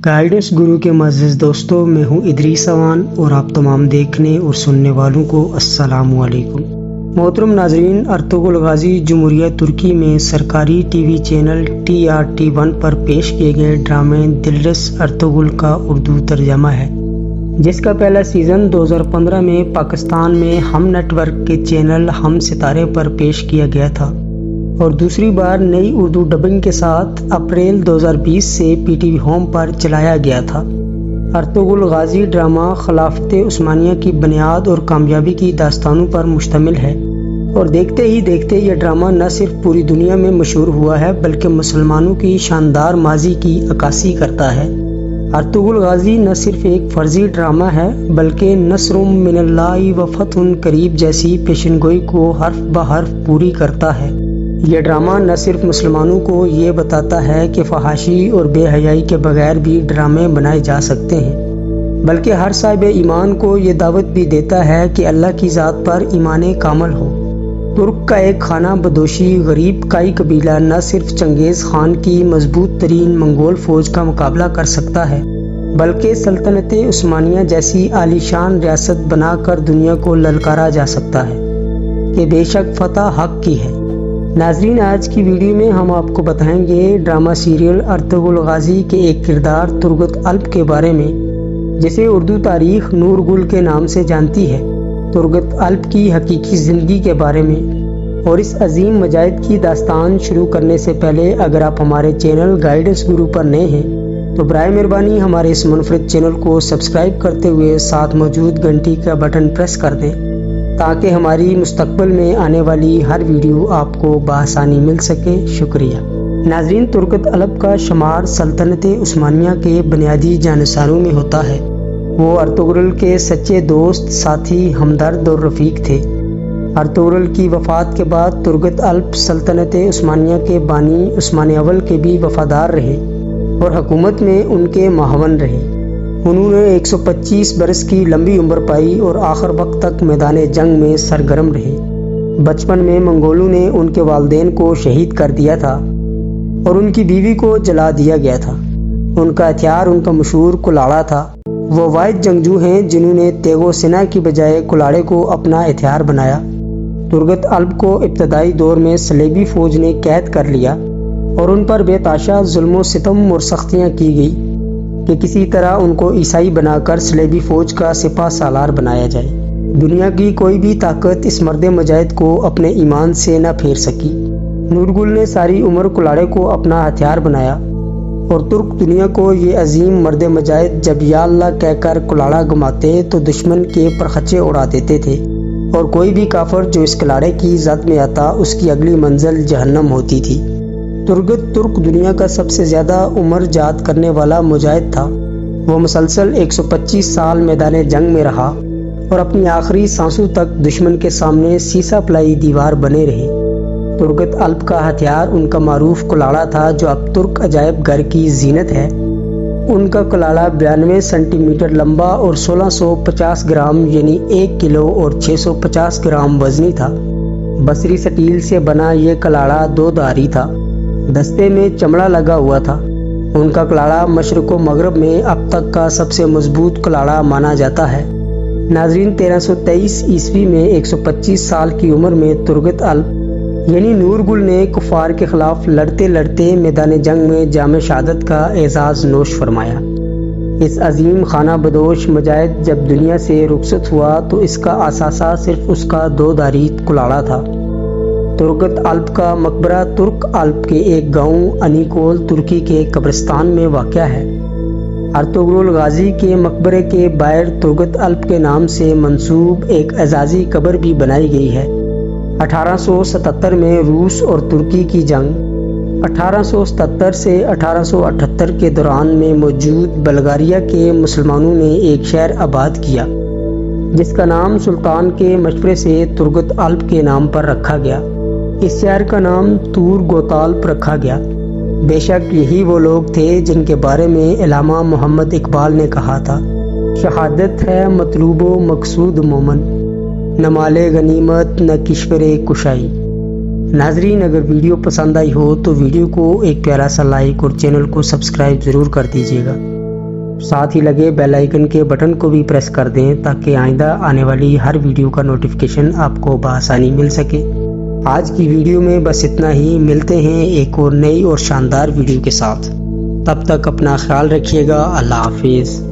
Guidance گرو کے معزز دوستوں، میں ہوں ادریس اوان اور آپ تمام دیکھنے اور سننے والوں کو السلام علیکم۔ محترم ناظرین، ارطغرل غازی جمہوریہ ترکی میں سرکاری ٹی وی چینل TRT1 پر پیش کیے گئے ڈرامے دلرس ارطغرل کا اردو ترجمہ ہے، جس کا پہلا سیزن 2015 میں پاکستان میں ہم نیٹ ورک کے چینل ہم ستارے پر پیش کیا گیا تھا اور دوسری بار نئی اردو ڈبنگ کے ساتھ اپریل 2020 سے PTV ہوم پر چلایا گیا تھا۔ ارطغرل غازی ڈرامہ خلافت عثمانیہ کی بنیاد اور کامیابی کی داستانوں پر مشتمل ہے اور دیکھتے ہی دیکھتے یہ ڈرامہ نہ صرف پوری دنیا میں مشہور ہوا ہے بلکہ مسلمانوں کی شاندار ماضی کی عکاسی کرتا ہے۔ ارطغرل غازی نہ صرف ایک فرضی ڈرامہ ہے بلکہ نصر من اللہ و فتح قریب جیسی پیشن گوئی کو حرف بحرف پوری کرتا ہے۔ یہ ڈرامہ نہ صرف مسلمانوں کو یہ بتاتا ہے کہ فحاشی اور بے حیائی کے بغیر بھی ڈرامے بنائے جا سکتے ہیں، بلکہ ہر صاحب ایمان کو یہ دعوت بھی دیتا ہے کہ اللہ کی ذات پر ایمان کامل ہو۔ ترک کا ایک خانہ بدوشی غریب کائی قبیلہ نہ صرف چنگیز خان کی مضبوط ترین منگول فوج کا مقابلہ کر سکتا ہے بلکہ سلطنت عثمانیہ جیسی عالی شان ریاست بنا کر دنیا کو للکارا جا سکتا ہے کہ بے شک فتح حق کی ہے۔ ناظرین، آج کی ویڈیو میں ہم آپ کو بتائیں گے ڈرامہ سیریل ارطغرل غازی کے ایک کردار ترگت الپ کے بارے میں، جسے اردو تاریخ نور گل کے نام سے جانتی ہے۔ ترگت الپ کی حقیقی زندگی کے بارے میں اور اس عظیم مجاہد کی داستان شروع کرنے سے پہلے اگر آپ ہمارے چینل گائیڈنس گرو پر نئے ہیں تو برائے مہربانی ہمارے اس منفرد چینل کو سبسکرائب کرتے ہوئے ساتھ موجود گھنٹی کا بٹن پریس کر دیں تاکہ ہماری مستقبل میں آنے والی ہر ویڈیو آپ کو بآسانی مل سکے۔ شکریہ۔ ناظرین، ترگت الپ کا شمار سلطنت عثمانیہ کے بنیادی جانشینوں میں ہوتا ہے۔ وہ ارطغرل کے سچے دوست، ساتھی، ہمدرد اور رفیق تھے۔ ارطغرل کی وفات کے بعد ترگت الپ سلطنت عثمانیہ کے بانی عثمان اول کے بھی وفادار رہے اور حکومت میں ان کے معاون رہے۔ انہوں نے 125 برس کی لمبی عمر پائی اور آخر وقت تک میدان جنگ میں سرگرم رہے۔ بچپن میں منگولوں نے ان کے والدین کو شہید کر دیا تھا اور ان کی بیوی کو جلا دیا گیا تھا۔ ان کا ہتھیار ان کا مشہور کلاڑا تھا۔ وہ واحد جنگجو ہیں جنہوں نے تیغ و سنہ کی بجائے کلاڑے کو اپنا ہتھیار بنایا۔ ترگت الپ کو ابتدائی دور میں صلیبی فوج نے قید کر لیا اور ان پر بے تحاشا ظلم و ستم اور سختیاں کی گئی کہ کسی طرح ان کو عیسائی بنا کر صلیبی فوج کا سپہ سالار بنایا جائے۔ دنیا کی کوئی بھی طاقت اس مرد مجاہد کو اپنے ایمان سے نہ پھیر سکی۔ نورگل نے ساری عمر کلاڑے کو اپنا ہتھیار بنایا اور ترک دنیا کو یہ عظیم مرد مجاہد جب یا اللہ کہہ کر کلاڑا گماتے تو دشمن کے پرخچے اڑا دیتے تھے اور کوئی بھی کافر جو اس کلاڑے کی زد میں آتا اس کی اگلی منزل جہنم ہوتی تھی۔ ترگت ترک دنیا کا سب سے زیادہ عمر جات کرنے والا مجاہد تھا۔ وہ مسلسل 125 سال میدان جنگ میں رہا اور اپنی آخری سانسوں تک دشمن کے سامنے سیسا پلائی دیوار بنے رہے۔ ترگت الپ کا ہتھیار ان کا معروف کلاڑا تھا جو اب ترک عجائب گھر کی زینت ہے۔ ان کا کلاڑا 92 سینٹی میٹر لمبا اور 1650 گرام یعنی 1 کلو اور 650 گرام وزنی تھا۔ بصری سٹیل سے بنا یہ کلاڑا 2 دھاری تھا۔ دستے میں چمڑا لگا ہوا تھا۔ ان کا کلاڑا مشرق و مغرب میں اب تک کا سب سے مضبوط کلاڑا مانا جاتا ہے۔ ناظرین، 1323 عیسوی میں 125 سال کی عمر میں ترگت الپ یعنی نورگل نے کفار کے خلاف لڑتے لڑتے میدان جنگ میں جام شہادت کا اعزاز نوش فرمایا۔ اس عظیم خانہ بدوش مجاہد جب دنیا سے رخصت ہوا تو اس کا اثاثہ صرف اس کا 2 دھاری کلاڑا تھا۔ ترگت الپ کا مقبرہ ترک الپ کے ایک گاؤں انیکول ترکی کے قبرستان میں واقع ہے۔ ارطغرل غازی کے مقبرے کے باہر ترگت الپ کے نام سے منسوب ایک اعزازی قبر بھی بنائی گئی ہے۔ 1877 میں روس اور ترکی کی جنگ 1877 سے 1878 کے دوران میں موجود بلغاریہ کے مسلمانوں نے ایک شہر آباد کیا جس کا نام سلطان کے مشورے سے ترگت الپ کے نام پر رکھا گیا۔ اس شہر کا نام تور گوتالپ رکھا گیا۔ بے شک یہی وہ لوگ تھے جن کے بارے میں علامہ محمد اقبال نے کہا تھا، شہادت ہے مطلوب و مقصود مومن، نہ مال غنیمت نہ کشور کشائی۔ ناظرین، اگر ویڈیو پسند آئی ہو تو ویڈیو کو ایک پیارا سا لائک اور چینل کو سبسکرائب ضرور کر دیجیے گا۔ ساتھ ہی لگے بیل آئیکن کے بٹن کو بھی پریس کر دیں تاکہ آئندہ آنے والی ہر ویڈیو کا نوٹیفیکیشن آپ کو بآسانی مل سکے۔ آج کی ویڈیو میں بس اتنا ہی، ملتے ہیں ایک اور نئی اور شاندار ویڈیو کے ساتھ۔ تب تک اپنا خیال رکھیے گا، اللہ حافظ۔